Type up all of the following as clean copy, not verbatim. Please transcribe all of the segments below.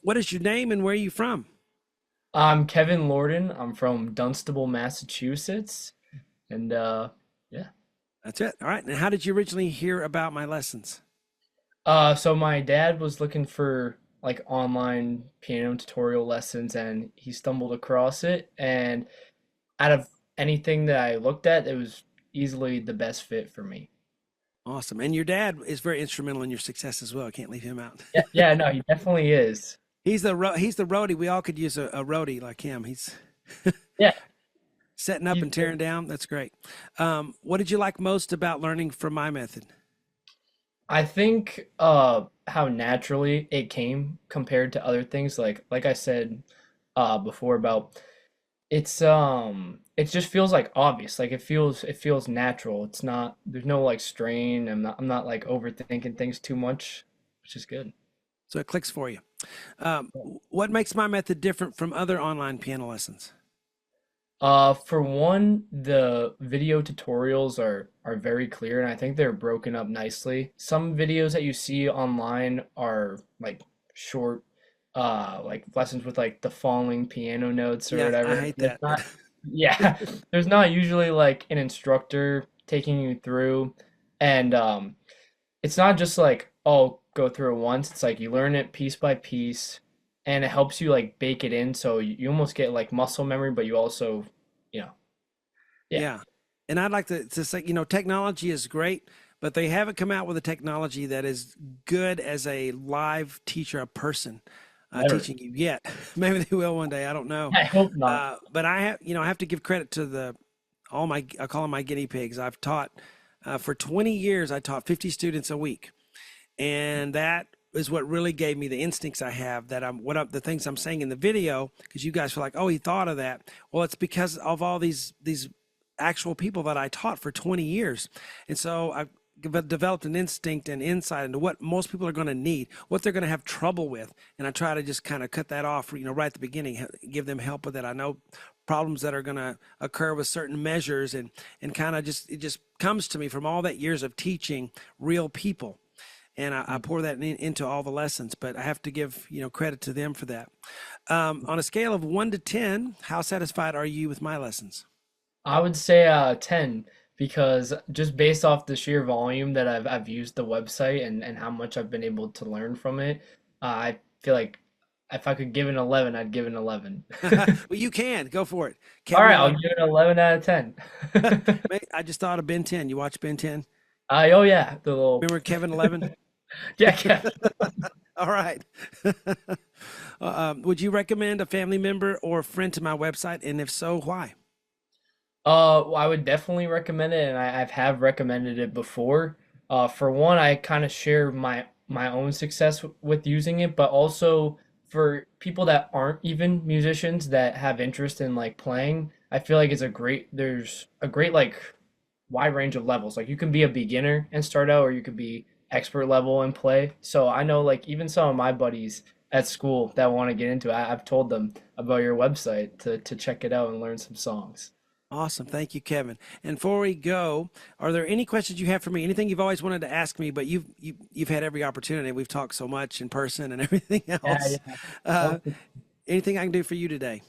What is your name and where are you from? I'm Kevin Lorden. I'm from Dunstable, Massachusetts. And yeah. That's it. All right. And how did you originally hear about my lessons? So my dad was looking for like online piano tutorial lessons and he stumbled across it. And out of anything that I looked at, it was easily the best fit for me. Awesome. And your dad is very instrumental in your success as well. I can't leave him out. Yeah, yeah, no, he definitely is. He's the roadie. We all could use a roadie like him. He's Yeah, setting up he's and tearing down. That's great. What did you like most about learning from my method? I think how naturally it came compared to other things like I said before about it just feels like obvious. Like it feels natural. It's not there's no like strain. I'm not like overthinking things too much, which is good. So it clicks for you. Um, what makes my method different from other online piano lessons? For one, the video tutorials are very clear and I think they're broken up nicely. Some videos that you see online are like short like lessons with like the falling piano notes or Yeah, I whatever. hate There's that. not yeah, there's not usually like an instructor taking you through and it's not just like oh go through it once. It's like you learn it piece by piece and it helps you like bake it in so you almost get like muscle memory but you also you know yeah. Yeah. And I'd like to say, technology is great, but they haven't come out with a technology that is good as a live teacher, a person Never. teaching you yet. Maybe they will one day. I don't know. I hope not. But I have to give credit to I call them my guinea pigs. I've taught for 20 years. I taught 50 students a week, and that is what really gave me the instincts I have that the things I'm saying in the video because you guys feel like, oh, he thought of that. Well, it's because of all these actual people that I taught for 20 years, and so I developed an instinct and insight into what most people are going to need, what they're going to have trouble with, and I try to just kind of cut that off, right at the beginning, give them help with it. I know problems that are going to occur with certain measures, and kind of just it just comes to me from all that years of teaching real people, and I pour that into all the lessons. But I have to give credit to them for that. On a scale of 1 to 10, how satisfied are you with my lessons? I would say 10 because just based off the sheer volume that I've used the website and how much I've been able to learn from it, I feel like if I could give an 11, I'd give an 11. Well, you can go for it, All Kevin right, I'll 11. give it an 11 out of 10. I just thought of Ben 10. You watch Ben 10? Oh yeah, the little Remember Kevin 11? yeah, yeah. All right. Would you recommend a family member or a friend to my website? And if so, why? I would definitely recommend it, and I've have recommended it before. For one, I kind of share my own success with using it, but also for people that aren't even musicians that have interest in like playing, I feel like there's a great like wide range of levels. Like you can be a beginner and start out, or you could be expert level and play. So I know like even some of my buddies at school that want to get into it, I've told them about your website to check it out and learn some songs. Awesome. Thank you, Kevin. And before we go, are there any questions you have for me? Anything you've always wanted to ask me, but you've had every opportunity. We've talked so much in person and everything Yeah, else. yeah. Uh, Well, anything I can do for you today?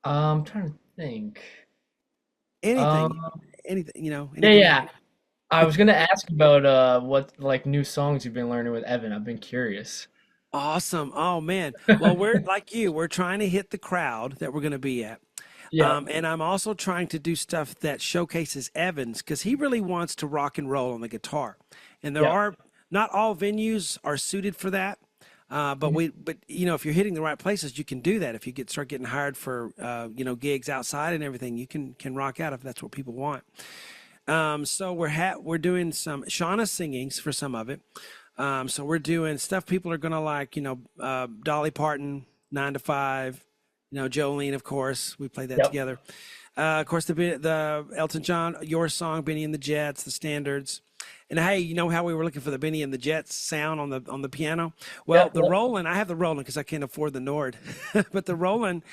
I'm trying to think. Anything, Um, yeah, anything. yeah. I was gonna ask about what like new songs you've been learning with Evan. I've been curious. Awesome. Oh man. Well, we're like you. We're trying to hit the crowd that we're going to be at. Yeah, And I'm also trying to do stuff that showcases Evans because he really wants to rock and roll on the guitar. And there yeah. are not all venues are suited for that. But if you're hitting the right places, you can do that. If you start getting hired for gigs outside and everything, you can rock out if that's what people want. So we're doing some Shauna singings for some of it. So we're doing stuff people are gonna like, Dolly Parton, 9 to 5, Jolene, of course, we played that Yep. together. Of course, the Elton John, Your Song, Benny and the Jets, the standards. And hey, you know how we were looking for the Benny and the Jets sound on the piano? Well, Yep. the Yep. Roland, I have the Roland because I can't afford the Nord, but the Roland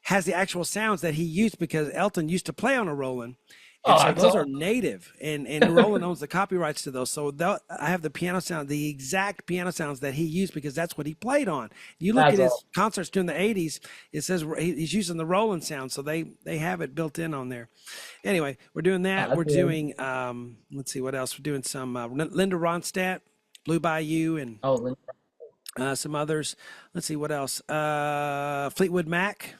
has the actual sounds that he used because Elton used to play on a Roland, And Oh, so that's those are awesome. native, and Roland owns the copyrights to those. So I have the piano sound, the exact piano sounds that he used because that's what he played on. You look at That's his awesome. concerts during the '80s; it says he's using the Roland sound, so they have it built in on there. Anyway, we're doing Oh, that. that's We're really, doing let's see what else. We're doing some Linda Ronstadt, Blue Bayou, and oh, Lin- some others. Let's see what else. Fleetwood Mac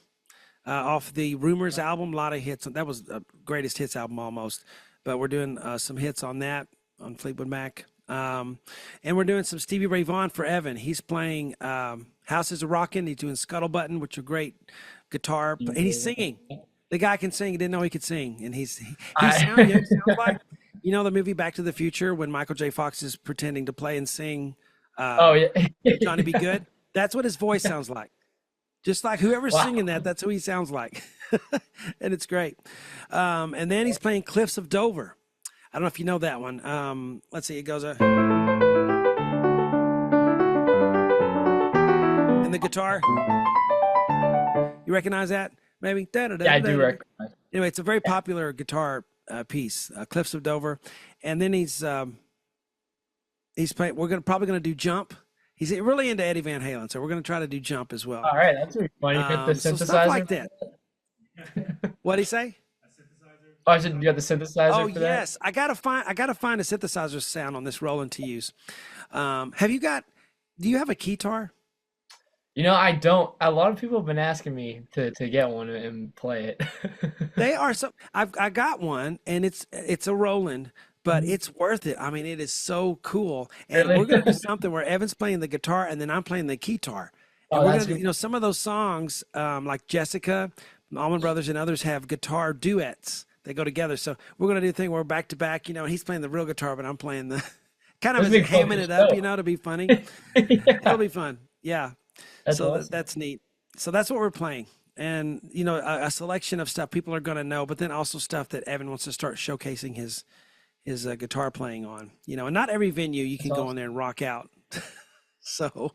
off the Rumors album. A lot of hits. That was the greatest hits album almost. But we're doing some hits on that on Fleetwood Mac. And we're doing some Stevie Ray Vaughan for Evan. He's playing Houses of Rockin'. He's doing Scuttlebutton, which are great guitar. And he's singing. The guy can sing. He didn't know he could sing. And he sound. You know, he sounds like, you know, the movie Back to the Future when Michael J. Fox is pretending to play and sing oh uh, yeah. Johnny Be Good. That's what his voice sounds like. Just like whoever's singing Wow. that, that's who he sounds like. And it's great. And then he's playing Cliffs of Dover. I don't know if you know that one. Let's see, it goes, and the guitar, you recognize that? Maybe? Yeah, I do Da-da-da-da-da-da. recognize. Anyway, it's a very Yeah. popular guitar piece, Cliffs of Dover. And then he's playing, probably gonna do Jump. He's really into Eddie Van Halen, so we're gonna try to do Jump as well. All right, that's really fun. You got the So stuff like synthesizer that. for What'd he say? Oh, I said you got the Oh synthesizer for that? yes, I gotta find a synthesizer sound on this Roland to use. Have you got? Do you have a keytar? You know, I don't. A lot of people have been asking me to get one and play it. They are so. I got one, and it's a Roland, but Mhm. it's worth it. I mean, it is so cool. And we're Really? gonna do something where Evan's playing the guitar, and then I'm playing the keytar. And Oh, we're that's gonna, good. you know, some of those songs, like Jessica, Allman Brothers, and others have guitar duets. They go together. So we're gonna do a thing where we're back to back. You know, and he's playing the real guitar, but I'm playing the kind of That's a as big fun for hamming the it up, you show. know, to be funny. It'll Yeah, be fun. Yeah. that's So awesome. that's neat. So that's what we're playing. And, you know, a selection of stuff people are going to know, but then also stuff that Evan wants to start showcasing his guitar playing on. You know, and not every venue you That's can go in awesome. there and rock out. So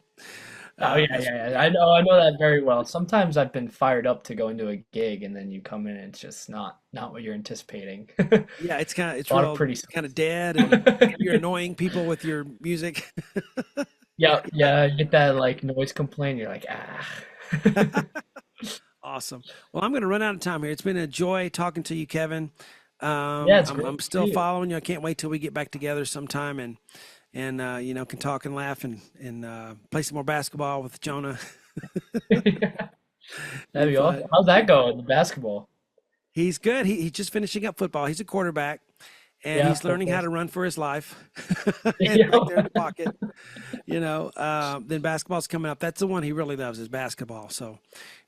Oh yeah, that's yeah, yeah. I know that very well. Sometimes I've been fired up to go into a gig and then you come in and it's just not what you're anticipating. yeah, it's A lot of real pretty kind songs. of dead, and you're annoying people with your music. Yeah, yeah, you get that like noise complaint, you're like, ah. Awesome. Well, I'm going to run out of time here. It's been a joy talking to you, Kevin. Yeah, it's I'm great to see still you. following you. I can't wait till we get back together sometime and you know, can talk and laugh and play some more basketball with Jonah. Yeah, that'd Be be awesome. fun. How's that going, the basketball? He's good. He's just finishing up football. He's a quarterback, and Yeah, he's that's learning how to awesome. run for his life and Yeah, back there in the pocket. You know, then basketball's coming up. That's the one he really loves is basketball. So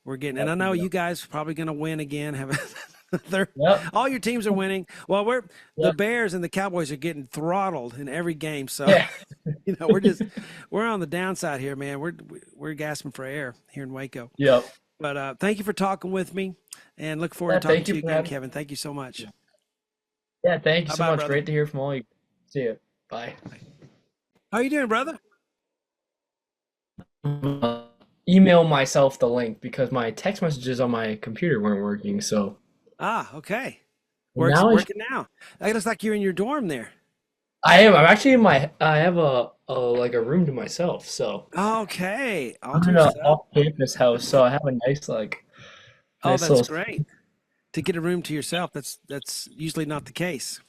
we're getting, and I know you guys are probably going to win again. They're, yep, all your teams are winning. Well, the yep, Bears and the Cowboys are getting throttled in every game. So yeah, you know, we're on the downside here, man. We're gasping for air here in Waco. yep. But thank you for talking with me, and look forward Yeah, to talking thank to you you for again, having Kevin. Thank you so much. me. Yeah, thank you Bye so bye, much. brother. Great to hear from all you. See you. Bye. How you doing, brother? Email myself the link because my text messages on my computer weren't working. So Ah, okay. Works now working now. It looks like you're in your dorm there. I am. I'm actually in my. I have a like a room to myself. So Okay, all I'm to in a yourself. off-campus house. So I have a nice like Oh, nice that's little. great. To get a room to yourself, that's usually not the case.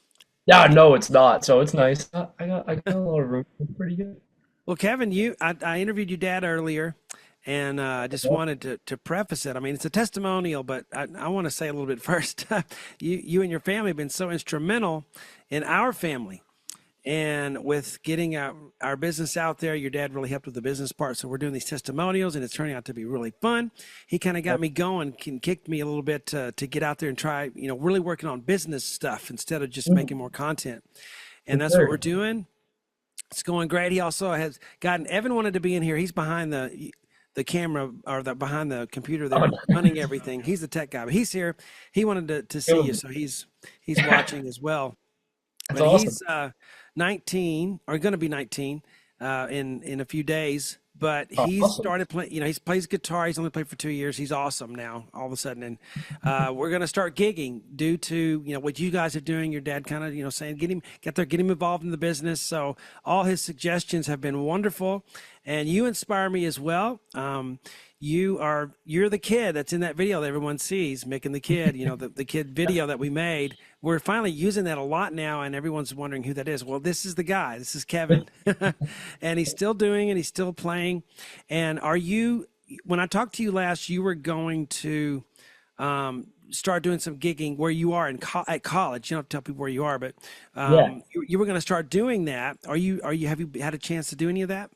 Yeah, no, it's not. So it's nice. I got a little room. It's pretty good. Well, Kevin, I interviewed your dad earlier, and I just wanted to preface it. I mean, it's a testimonial, but I want to say a little bit first. You and your family have been so instrumental in our family. And with getting our business out there, your dad really helped with the business part. So we're doing these testimonials, and it's turning out to be really fun. He kind of got me going, kicked me a little bit to get out there and try, you know, really working on business stuff instead of just Mhm, making more content. for And that's what we're sure. doing. It's going great. He also has gotten Evan wanted to be in here. He's behind the camera or the behind the computer Oh, there running everything. He's the tech guy, but he's here. He wanted to see you, no. so he's watching as well. That's But awesome. he's 19 or going to be 19 in a few days. but Oh, he's awesome. started playing. He plays guitar. He's only played for 2 years. He's awesome now. All of a sudden, and we're going to start gigging due to what you guys are doing. Your dad kind of saying get him involved in the business. So all his suggestions have been wonderful, and you inspire me as well. You're the kid that's in that video that everyone sees, making the kid, the kid video that we made. We're finally using that a lot now, and everyone's wondering who that is. Well, this is the guy. This is Kevin, and he's still doing it. He's still playing. And when I talked to you last, you were going to start doing some gigging where you are at college. You don't have to tell people where you are, but Yeah. you were going to start doing that. Have you had a chance to do any of that?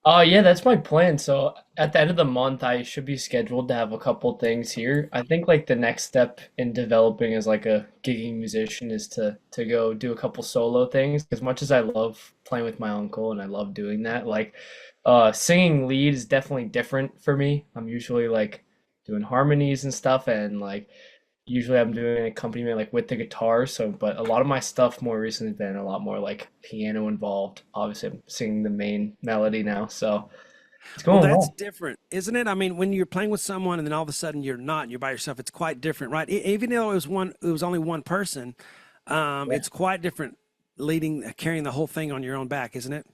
Yeah, that's my plan. So at the end of the month, I should be scheduled to have a couple things here. I think like the next step in developing as like a gigging musician is to go do a couple solo things. As much as I love playing with my uncle and I love doing that, like singing lead is definitely different for me. I'm usually like doing harmonies and stuff, and like usually I'm doing an accompaniment like with the guitar. So, but a lot of my stuff more recently has been a lot more like piano involved. Obviously, I'm singing the main melody now, so it's Well, going that's well. different, isn't it? I mean, when you're playing with someone and then all of a sudden you're not, and you're by yourself, it's quite different, right? Even though it was only one person, Yeah, it's quite different carrying the whole thing on your own back, isn't it?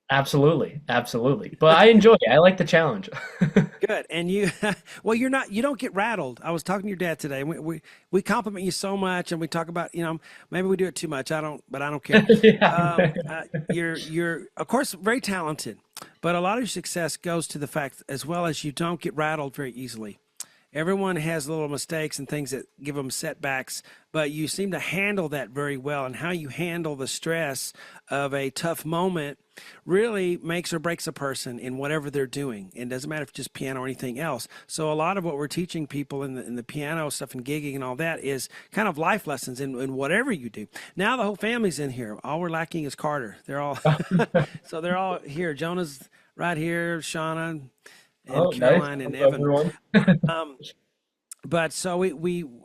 absolutely, absolutely. But I enjoy it. I like the challenge. Good. And well, you don't get rattled. I was talking to your dad today. We compliment you so much, and we talk about, maybe we do it too much. But I don't care. Yeah. You're of course very talented, but a lot of your success goes to the fact as well as you don't get rattled very easily. Everyone has little mistakes and things that give them setbacks, but you seem to handle that very well. And how you handle the stress of a tough moment really makes or breaks a person in whatever they're doing. It doesn't matter if it's just piano or anything else. So a lot of what we're teaching people in the piano stuff and gigging and all that is kind of life lessons in whatever you do. Now the whole family's in here. All we're lacking is Carter. They're all so they're all here. Jonah's right here, Shauna and Oh, nice. Caroline and Hello, Evan. everyone. Um, but so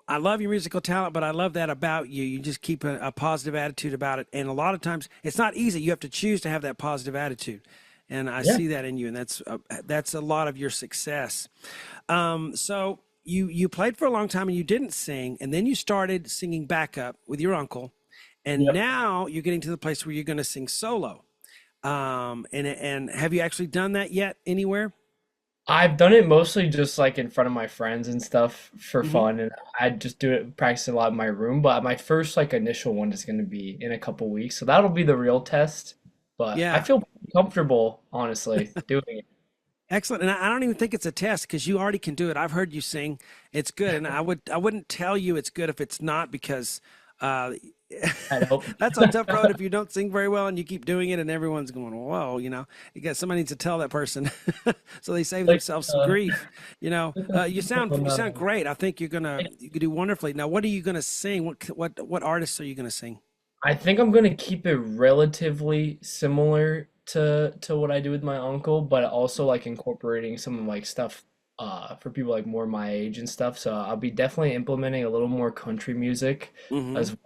I love your musical talent, but I love that about you. You just keep a positive attitude about it. And a lot of times it's not easy. You have to choose to have that positive attitude. And I Yeah. see that in you. And that's a lot of your success. So you played for a long time and you didn't sing. And then you started singing backup with your uncle. And Yep. now you're getting to the place where you're going to sing solo. And have you actually done that yet anywhere? I've done it mostly just like in front of my friends and stuff for Hmm. fun, and I just do it practice a lot in my room. But my first like initial one is going to be in a couple weeks, so that'll be the real test. But I Yeah. feel pretty comfortable, honestly, doing it. Excellent. And I don't even think it's a test because you already can do it. I've heard you sing. It's good. And I wouldn't tell you it's good if it's not because uh, I hope. that's a tough road if you don't sing very well and you keep doing it and everyone's going, whoa, because somebody needs to tell that person so they save Like, themselves some grief. You uh, sound great. I think you could do wonderfully. Now, what are you going to sing? What artists are you going to sing? I think I'm gonna keep it relatively similar to what I do with my uncle, but also like incorporating some like stuff for people like more my age and stuff. So I'll be definitely implementing a little more country music Hmm. as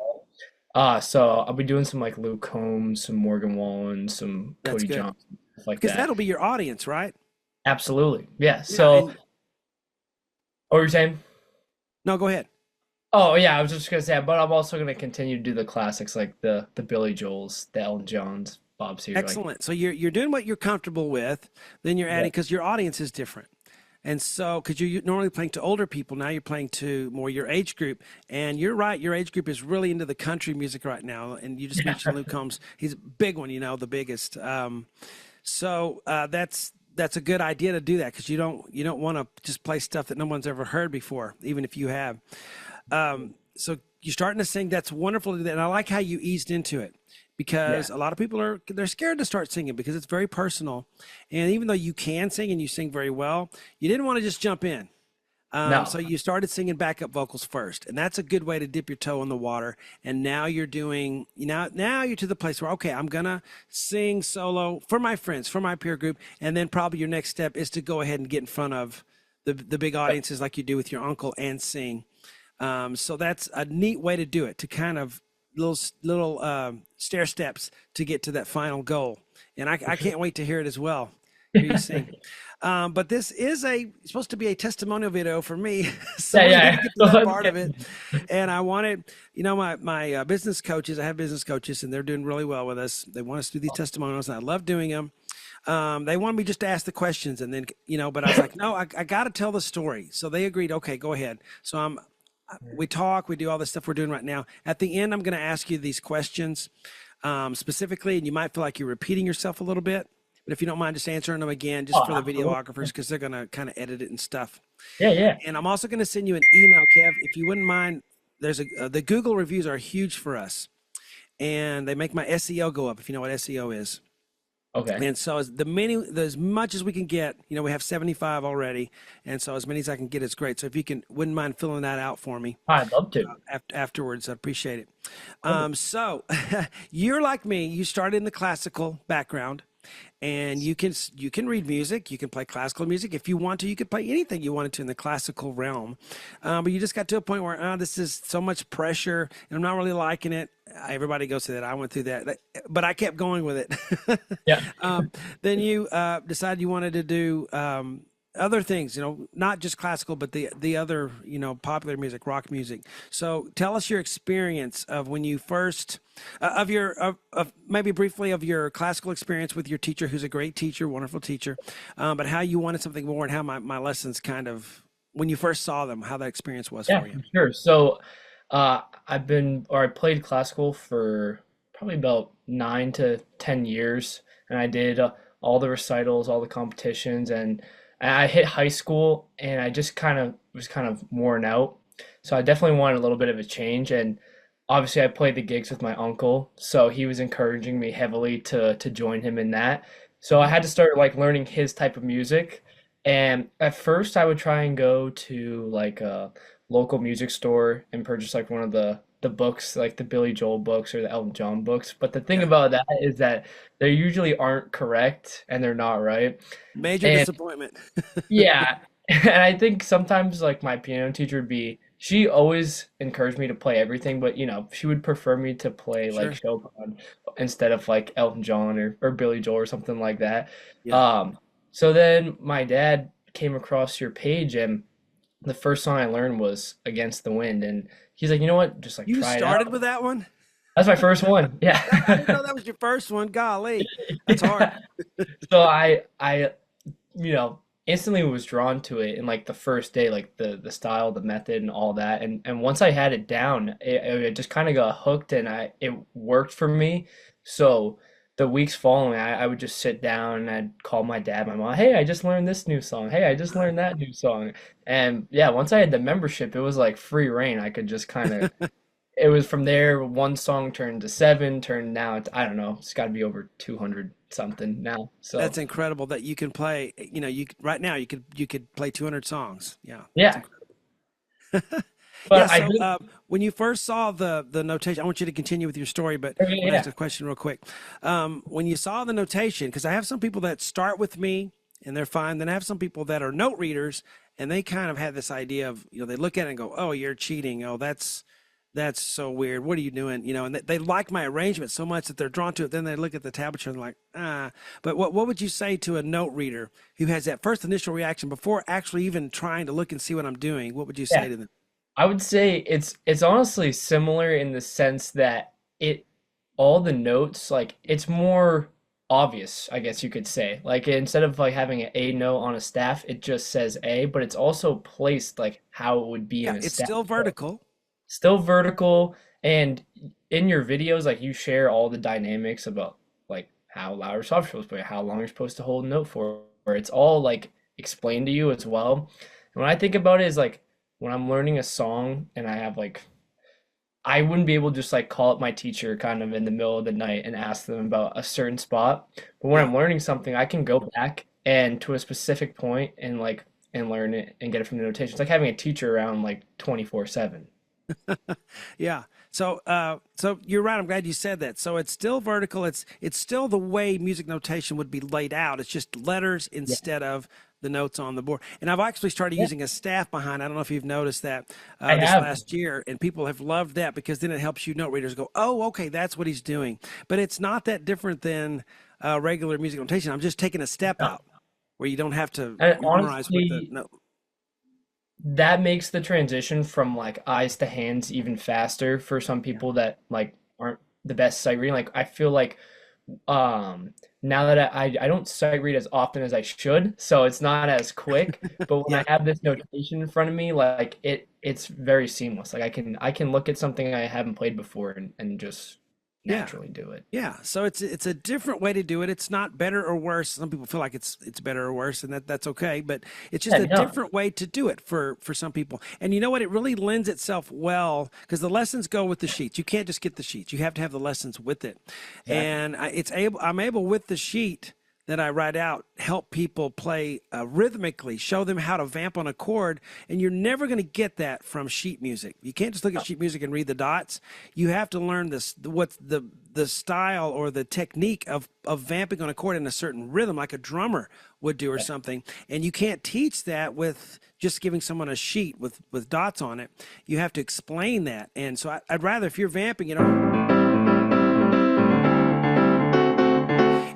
well. So I'll be doing some like Luke Combs, some Morgan Wallen, some That's Cody good Johnson, stuff like because that. that'll be your audience, right? Absolutely. Yeah. Yeah. So And what were you saying? no, go ahead. Oh yeah, I was just gonna say, but I'm also gonna continue to do the classics like the Billy Joels, the Elton Johns, Bob Seger, like Excellent. So you're doing what you're comfortable with, then you're adding yeah. because your audience is different. And so, because you're normally playing to older people, now you're playing to more your age group. And you're right, your age group is really into the country music right now. And you just mentioned Luke Combs; he's a big one, the biggest. That's a good idea to do that because you don't want to just play stuff that no one's ever heard before, even if you have. So you're starting to sing. That's wonderful to do that. And I like how you eased into it Yeah. because a lot of people they're scared to start singing because it's very personal. And even though you can sing and you sing very well, you didn't want to just jump in. No. So you started singing backup vocals first, and that's a good way to dip your toe in the water. And now you're doing, now you're to the place where, okay, I'm gonna sing solo for my friends, for my peer group, and then probably your next step is to go ahead and get in front of the big audiences like you do with your uncle and sing. So that's a neat way to do it, to kind of little stair steps to get to that final goal. And I can't wait to hear it as well. hear you sing. But this is supposed to be a testimonial video for me, so Yeah, we're going yeah. to get to that So, part of it. And I wanted, my business coaches. I have business coaches, and they're doing really well with us. They want us to do these testimonials, and I love doing them. They wanted me just to ask the questions, and then but I was like, no, I got to tell the story. So they agreed. Okay, go ahead. So we talk, we do all this stuff we're doing right now. At the end, I'm going to ask you these questions specifically, and you might feel like you're repeating yourself a little bit. But if you don't mind just answering them again, just oh, for the absolutely. videographers, because they're going to kind of edit it and stuff. Yeah, yeah. And I'm also going to send you an email, Kev, if you wouldn't mind. The Google reviews are huge for us, and they make my SEO go up. If you know what SEO is. Okay. And so as much as we can get, we have 75 already, and so as many as I can get is great. So if you wouldn't mind filling that out for me I'd love to. afterwards, I'd appreciate it. Cool. So you're like me. You started in the classical background, and you can read music. You can play classical music if you want to. You could play anything you wanted to in the classical realm, but you just got to a point where this is so much pressure, and I'm not really liking it. Everybody goes through that. I went through that, but I kept going with it. Yeah. Then you decided you wanted to do other things, not just classical, but the other, popular music, rock music. So tell us your experience of when you first, of maybe briefly of your classical experience with your teacher, who's a great teacher, wonderful teacher, but how you wanted something more and how my lessons kind of, when you first saw them, how that experience was Yeah, for you. for sure. So, I played classical for probably about 9 to 10 years, and I did all the recitals, all the competitions, and I hit high school, and I just kind of worn out. So I definitely wanted a little bit of a change, and obviously I played the gigs with my uncle, so he was encouraging me heavily to join him in that. So I had to start like learning his type of music, and at first I would try and go to like a local music store and purchase like one of the books, like the Billy Joel books or the Elton John books. But the thing Yeah. about that is that they usually aren't correct and they're not right. Major And disappointment. yeah, and I think sometimes like my piano teacher would be, she always encouraged me to play everything, but she would prefer me to play like Sure. Chopin instead of like Elton John or Billy Joel or something like that. Yeah. Um, so then my dad came across your page, and the first song I learned was Against the Wind, and he's like, you know what, just like You try it started out. with that one? That's my first one. I didn't Yeah. know that was your first one. Golly, that's hard. Yeah. So I instantly was drawn to it in like the first day, like the style, the method, and all that. And once I had it down, it just kind of got hooked, and it worked for me. So the weeks following, I would just sit down and I'd call my dad, my mom, hey, I just learned this new song. Hey, I just learned that new song. And yeah, once I had the membership, it was like free reign. I could just kind of, it was from there, one song turned to seven, turned now it's, I don't know, it's got to be over 200 something now. So That's incredible that you can play. Right now you could play 200 songs. Yeah, that's yeah, incredible. Yeah. but I So did, when you first saw the notation, I want you to continue with your story, but yeah, I want to ask yeah, a question real quick. When you saw the notation, because I have some people that start with me and they're fine. Then I have some people that are note readers and they kind of have this idea of, they look at it and go, "Oh, you're cheating. Oh, that's so weird. What are you doing?" And they like my arrangement so much that they're drawn to it. Then they look at the tablature and they're like, ah. But what would you say to a note reader who has that first initial reaction before actually even trying to look and see what I'm doing? What would you yeah. say to them? I would say it's honestly similar in the sense that it all the notes like it's more obvious, I guess you could say. Like instead of like having an A note on a staff, it just says A, but it's also placed like how it would be Yeah, in a it's staff. still vertical. Still vertical, and in your videos like you share all the dynamics about like how loud or soft you're supposed to play, how long you're supposed to hold a note for, where it's all like explained to you as well. And when I think about it is like when I'm learning a song and I have like I wouldn't be able to just like call up my teacher kind of in the middle of the night and ask them about a certain spot. But when Yeah. I'm learning something, I can go back and to a specific point and like and learn it and get it from the notation. It's like having a teacher around like 24/7. Yeah. So you're right. I'm glad you said that. So it's still vertical. It's still the way music notation would be laid out. It's just letters Yeah. instead of the notes on the board. And I've actually started Yeah. using a staff behind. I don't know if you've noticed that I this have. last year, and people have loved that because then it helps you note readers go, "Oh, okay, that's what he's doing." But it's not that different than regular music notation. I'm just taking a step No. out. where you don't have to And memorize what the honestly, no. that makes the transition from like eyes to hands even faster for some Yeah. people that like aren't the best sight reading. Like I feel like now that I don't sight read as often as I should, so it's not as quick. But when Yeah. I have this notation in front of me, like it's very seamless. Like I can look at something I haven't played before and just Yeah. naturally do it. Yeah, so it's a different way to do it. It's not better or worse. Some people feel like it's better or worse, and that's okay. But it's just Yeah, a no. different way to do it for some people. And you know what? It really lends itself well because the lessons go with the sheets. You can't just get the sheets. You have to have the lessons with it. Exactly. And I'm able with the sheet that I write out help people play rhythmically, show them how to vamp on a chord, and you're never going to get that from sheet music. You can't just look at sheet music and read the dots. You have to learn this what's the style or the technique of vamping on a chord in a certain rhythm, like a drummer would do or something. And you can't teach that with just giving someone a sheet with dots on it. You have to explain that. And so I'd rather if you're vamping,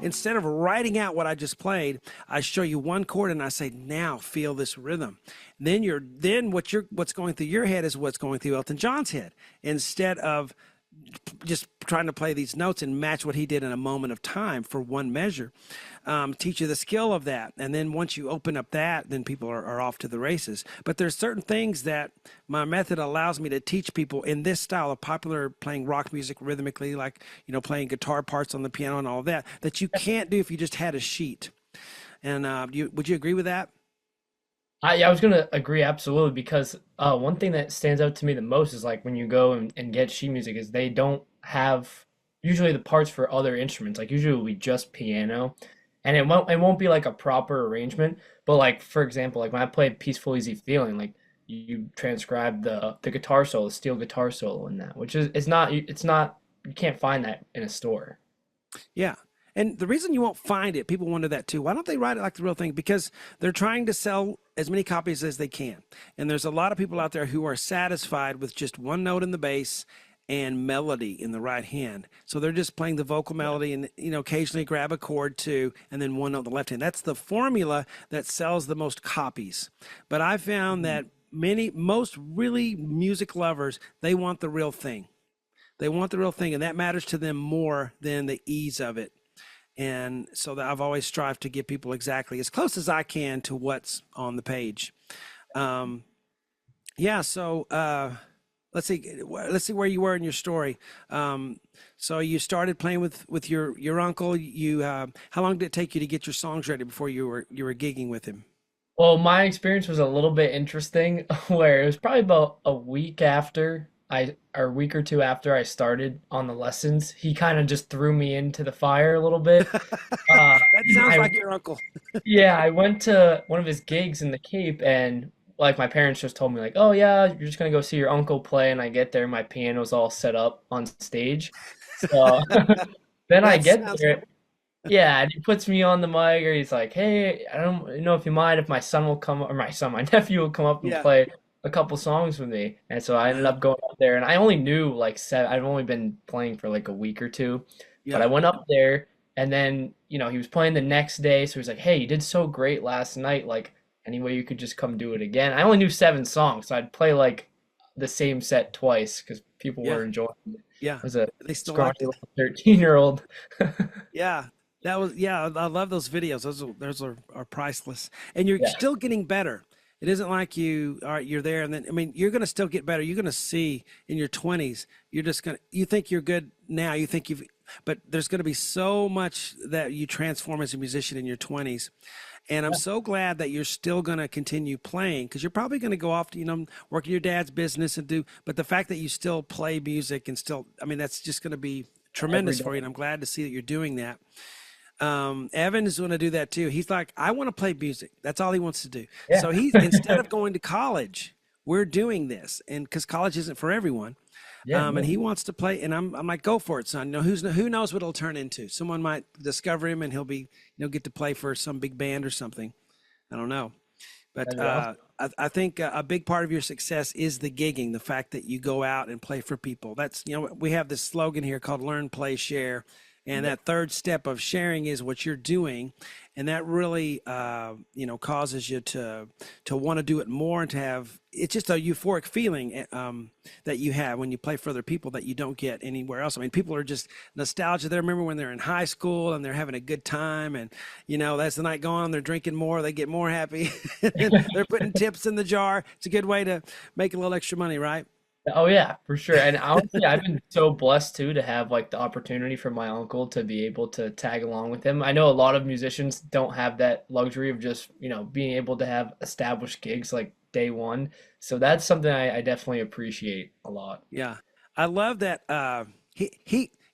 instead of writing out what I just played, I show you one chord and I say, now feel this rhythm. What's going through your head is what's going through Elton John's head. Instead of just trying to play these notes and match what he did in a moment of time for one measure. Teach you the skill of that. And then once you open up that, then people are off to the races. But there's certain things that my method allows me to teach people in this style of popular playing rock music rhythmically, like, playing guitar parts on the piano and all that, that you can't do if you just had a sheet. And would you agree with that? Yeah, I was gonna agree absolutely because one thing that stands out to me the most is like when you go and get sheet music is they don't have usually the parts for other instruments. Like usually it'll be just piano, and it won't be like a proper arrangement. But like for example, like when I played "Peaceful Easy Feeling," like you transcribe the guitar solo, the steel guitar solo in that, which is it's not you can't find that in a store. Yeah. And the reason you won't find it, people wonder that too. Why don't they write it like the real thing? Because they're trying to sell as many copies as they can. And there's a lot of people out there who are satisfied with just one note in the bass and melody in the right hand. So they're just playing the vocal melody and occasionally grab a chord too and then one note in the left hand. That's the formula that sells the most copies. But I found Mhm. that most really music lovers, they want the real thing. They want the real thing, and that matters to them more than the ease of it. And so that I've always strived to give people exactly as close as I can to what's on the page. Um, yeah. So let's see. Let's see where you were in your story. So you started playing with your uncle. How long did it take you to get your songs ready before you were gigging with him? Well, my experience was a little bit interesting where it was probably about a week after or a week or two after I started on the lessons. He kind of just threw me into the fire a little bit. Uh, That sounds I like your uncle. yeah, I went to one of his gigs in the Cape and like my parents just told me like, "Oh yeah, you're just gonna go see your uncle play." And I get there, my piano's all set up on stage. So then I That get sounds there. Yeah, and he puts me on the mic, or he's like, "Hey, I don't know if you mind if my son will come, or my son, my nephew will come up and yeah. play a couple songs with me." And so I ended Uh, up going up there, and I only knew like seven. I've only been playing for like a week or two, but I yeah. went up there, and then he was playing the next day, so he's like, "Hey, you did so great last night. Like, anyway, you could just come do it again." I only knew seven songs, so I'd play like the same set twice because people Yeah. were enjoying it. Yeah. I was a They still scrawny liked it. little 13-year-old. Yeah. Yeah, I love those videos. Those are priceless. And you're Yeah. still getting better. It isn't like all right, you're there and then I mean, you're going to still get better. You're going to see in your 20s, you think you're good now, but there's going to be so much that you transform as a musician in your 20s. And I'm so glad that you're still going to continue playing because you're probably going to go off to, work in your dad's business but the fact that you still play music and still, I mean, that's just going to be Every tremendous day. for you. And I'm glad to see that you're doing that. Evan is going to do that too. He's like, I want to play music. That's all he wants to do. Yeah. So instead of going to college, we're doing this. And because college isn't for everyone. Yeah, And no. he wants to play, and I'm like, go for it, son. Who knows what it'll turn into? Someone might discover him, and get to play for some big band or something. I don't know, but That'd be awesome. I think a big part of your success is the gigging, the fact that you go out and play for people. That's we have this slogan here called "Learn, Play, Share," And that third step of sharing is what you're doing, and that really causes you to want to do it more and to have it's just a euphoric feeling that you have when you play for other people that you don't get anywhere else. I mean, people are just nostalgia. They remember when they're in high school and they're having a good time, and that's the night going on. They're drinking more, they get more happy. They're putting tips in the jar. It's a good way to make a little extra money, right? Oh yeah, for sure. And honestly, I've been so blessed too to have like the opportunity from my uncle to be able to tag along with him. I know a lot of musicians don't have that luxury of just, being able to have established gigs like day one. So that's something I definitely appreciate a lot. Yeah, I love that.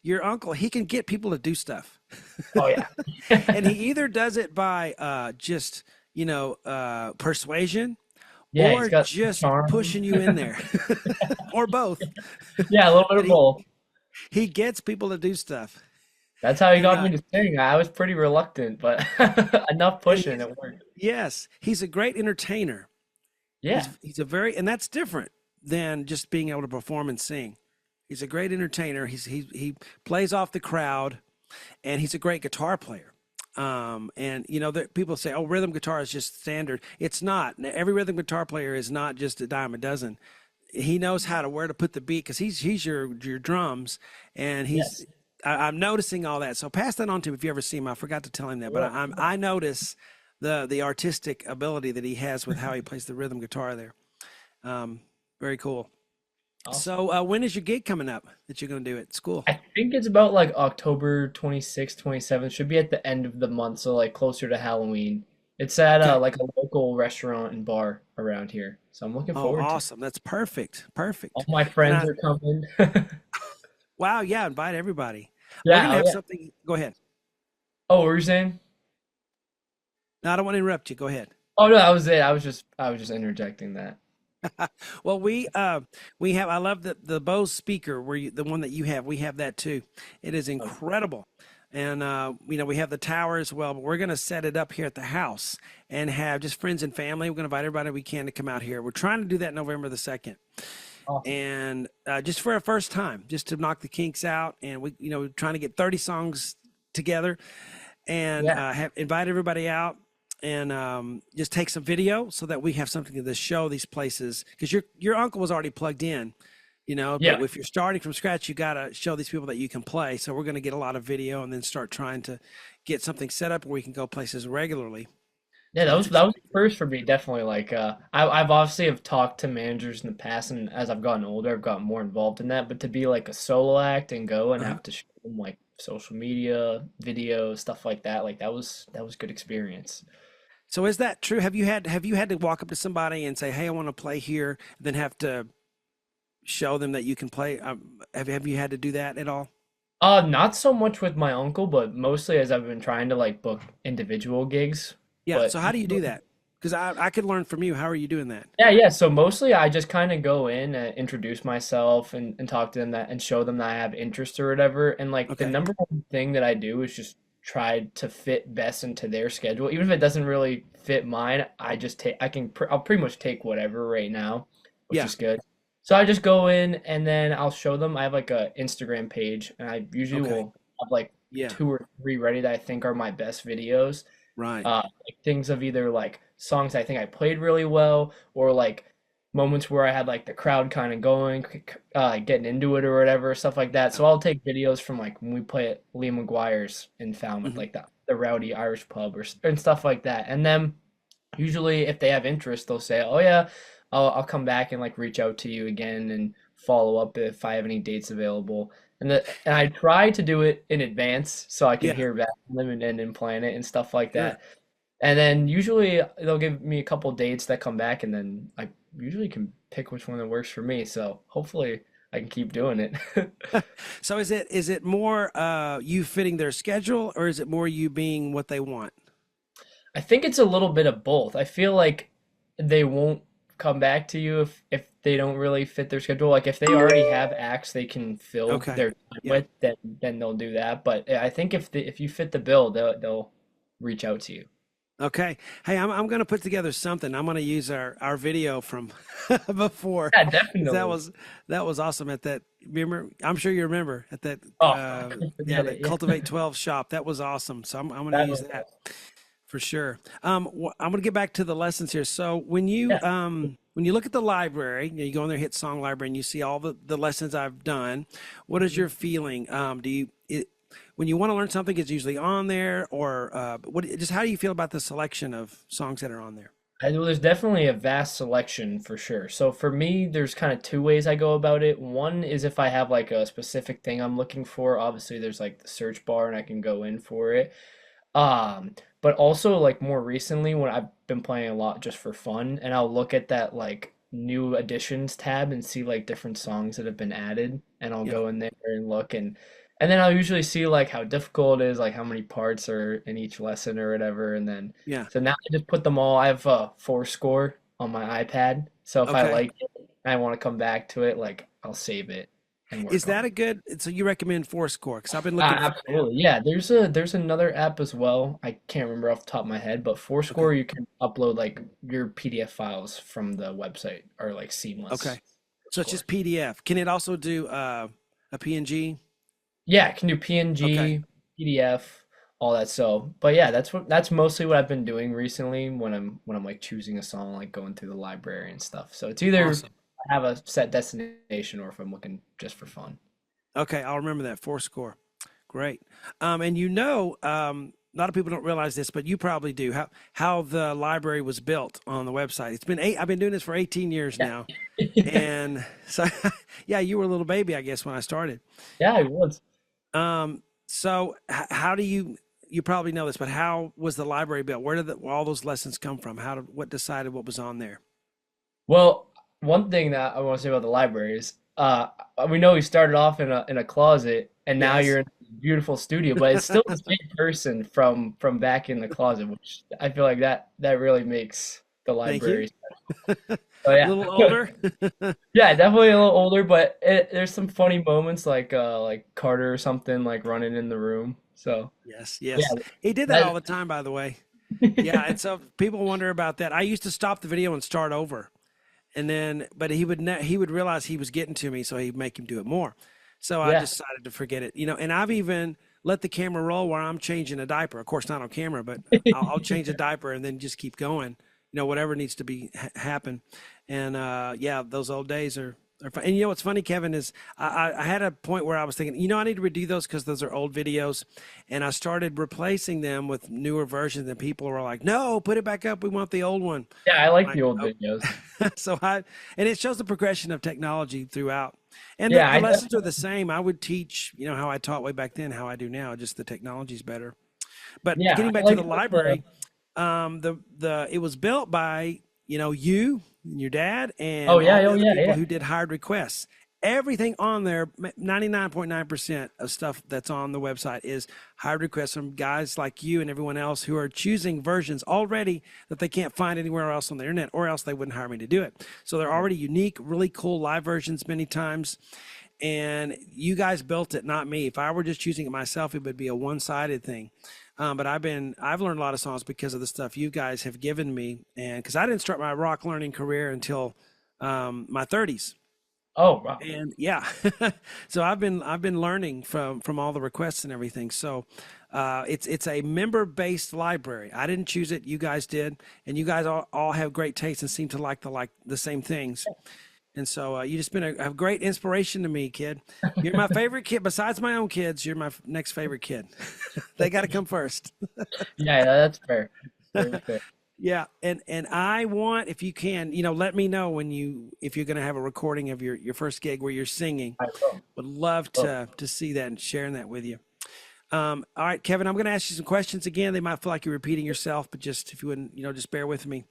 Your uncle, he can get people to do stuff, Oh yeah. and he either does it by just persuasion Yeah, he's or got just charm. pushing you in there, or both. Yeah, a little bit But of both. he gets people to do stuff, That's how he and got me to sing. I was pretty reluctant, but enough and pushing, it worked. he's a great entertainer. Yeah. He's a very and that's different than just being able to perform and sing. He's a great entertainer. He plays off the crowd, and he's a great guitar player. And people say, "Oh, rhythm guitar is just standard." It's not. Every rhythm guitar player is not just a dime a dozen. He knows how to where to put the beat because he's your drums, and Yes. I'm noticing all that. So pass that on to him if you ever see him. I forgot to tell him that, but I notice the artistic ability that he has with how he plays the rhythm guitar there. Um, Very cool. Awesome. So when is your gig coming up that you're going to do at school? I think it's about like October 26th, 27th. Should be at the end of the month, so like closer to Halloween. It's at Okay. like a local restaurant and bar around here. So I'm looking Oh, forward to it. awesome. That's perfect. All Perfect. my And friends are coming. wow, yeah, invite everybody. We're going Yeah, to oh have yeah. something. Go ahead. Oh, what were you saying? No, I don't want to interrupt you. Go ahead. Oh no, that was it. I was just interjecting that. Well, we have. I love the Bose speaker the one that you have. We have that too. It is Oh, incredible, and we have the tower as well. But we're going to set it up here at the house and have just friends and family. We're going to invite everybody we can to come out here. We're trying to do that November the 2nd, awesome. and just for a first time, just to knock the kinks out. And we're trying to get 30 songs together and Yeah. have invite everybody out and just take some video so that we have something to show these places because your uncle was already plugged in, but Yeah. if you're starting from scratch, you got to show these people that you can play. So we're going to get a lot of video and then start trying to get something set up where we can go places regularly. Yeah, So that that's was that was exciting. the first for me, definitely. Like, I've obviously have talked to managers in the past, and as I've gotten older, I've gotten more involved in that. But to be like a solo act and go and Uh-huh. have to show them like social media, video, stuff like that was good experience. So is that true? Have you had to walk up to somebody and say, "Hey, I want to play here," then have to show them that you can play? Have you had to do that at all? Not so much with my uncle, but mostly as I've been trying to like book individual gigs. Yeah. But So how do you do that? Because I could learn from you. How are you doing that? yeah, yeah. So mostly I just kind of go in and introduce myself and talk to them that and show them that I have interest or whatever. And like the Okay. number one thing that I do is just try to fit best into their schedule. Even if it doesn't really fit mine, I just take I'll pretty much take whatever right now, which Yeah. is good. So I just go in and then I'll show them. I have like a Instagram page and I usually Okay. will have like Yeah. two or three ready that I think are my best videos, Right. like things of either like songs I think I played really well or like moments where I had like the crowd kind of going, getting into it or whatever, stuff like that. Yeah. So I'll take videos from like when we play at Lee McGuire's in Falmouth, Mhm. like the Rowdy Irish Pub and stuff like that. And then usually if they have interest, they'll say, "Oh yeah, I'll come back and like reach out to you again and follow up if I have any dates available." And I try to do it in advance so I can Yeah. hear back from them and plan it and stuff like Sure. that. And then usually they'll give me a couple dates that come back, and then I usually can pick which one that works for me. So hopefully I can keep doing it. So is it more you fitting their schedule or is it more you being what they want? I think it's a little bit of both. I feel like they won't come back to you if they don't really fit their schedule. Like if they already have acts they can fill Okay. their time Yeah. with, then they'll do that. But I think if you fit the bill, they'll reach out to you. Okay. Hey, I'm going to put together something. I'm going to use our video from before, Yeah, 'cause definitely. that was awesome at that. Remember, I'm sure you remember at that Oh, I couldn't yeah, forget it. that Yeah, Cultivate 12 shop. That was awesome. So I'm going to that use was that awesome. for sure. I'm going to get back to the lessons here. So Yeah. when you look at the library, you go in there, hit song library, and you see all the lessons I've done. What is Mhm. your feeling? When you want to learn something, it's usually on there, or what? Just how do you feel about the selection of songs that are on there? Well, there's definitely a vast selection for sure. So for me, there's kind of two ways I go about it. One is if I have like a specific thing I'm looking for. Obviously, there's like the search bar and I can go in for it. But also like more recently when I've been playing a lot just for fun, and I'll look at that like new additions tab and see like different songs that have been added, and I'll Yeah. go in there and look, and then I'll usually see like how difficult it is, like how many parts are in each lesson or whatever, and then Yeah. so now I just put them all. I have four score on my iPad, so if I Okay. like it, and I want to come back to it, like I'll save it and Is work on that it. a good? So you recommend Fourscore? Because I've been looking for that. Absolutely. Yeah, there's another app as well. I can't remember off the top of my head, but Okay. Fourscore you can upload like your PDF files from the website are like seamless. Okay. So it's Score. just PDF. Can it also do a PNG? Yeah, it can do Okay. PNG, PDF, all that. So, but yeah, that's mostly what I've been doing recently when I'm like choosing a song, like going through the library and stuff. So it's either Awesome. I have a set destination or if I'm looking just for fun. Okay, I'll remember that. Fourscore. Great. And a lot of people don't realize this, but you probably do. How the library was built on the website. It's been eight. I've been doing this for 18 years now, Yeah. and so yeah, you were a little baby, I guess, when I started. Yeah, it was. How do you probably know this, but how was the library built? Where did all those lessons come from? What decided what was on there? Well, one thing that I want to say about the library is, we know you started off in a closet, and now Yes. you're in a beautiful studio, but it's still the same person from back in the closet, which I feel like that really makes the Thank you. library. A So yeah, little older. yeah, definitely a little older, but there's some funny moments like Carter or something like running in the room. So Yes, yeah, yes. He did that that all the time, by the way. Yeah, and so people wonder about that. I used to stop the video and start over, and then, but he would realize he was getting to me, so he'd make him do it more. So I yeah. decided to forget it, and I've even let the camera roll while I'm changing a diaper. Of course, not on camera, but I'll change a diaper and then just keep going. Whatever needs to be happen. And yeah, those old days are fun. And what's funny, Kevin, is I had a point where I was thinking, I need to redo those because those are old videos, and I started replacing them with newer versions. And people were like, "No, put it back up. We want the old one." Yeah, I like Like, the old oh. videos. And it shows the progression of technology throughout. And Yeah, the I lessons are definitely the same. I would teach, how I taught way back then, how I do now, just the technology's better. But yeah, getting I back to like the the library, the it was built by, you and your dad oh and yeah, all the oh other yeah, people yeah. who did hired requests. Everything on there, 99.9% of stuff that's on the website is hired requests from guys like you and everyone else who are choosing versions already that they can't find anywhere else on the internet, or else they wouldn't hire me to do it. So they're already unique, really cool live versions many times. And you guys built it, not me. If I were just choosing it myself, it would be a one-sided thing. But I've learned a lot of songs because of the stuff you guys have given me, and because I didn't start my rock learning career until my 30s. Oh wow. And yeah, so I've been learning from all the requests and everything. So it's a member based library. I didn't choose it, you guys did, and you guys all have great taste and seem to like the same things. And so you just been a great inspiration to me, kid. You're my favorite kid. Besides my own kids, you're my next favorite kid. They got to come first. Yeah, yeah, that's fair. Very fair. Yeah, and I want, if you can, let me know if you're going to have a recording of your first gig where you're singing. I will. Would love Will. to see that and sharing that with you. All right, Kevin, I'm going to ask you some questions again. They might feel like you're repeating yourself, but just if you wouldn't, just bear with me.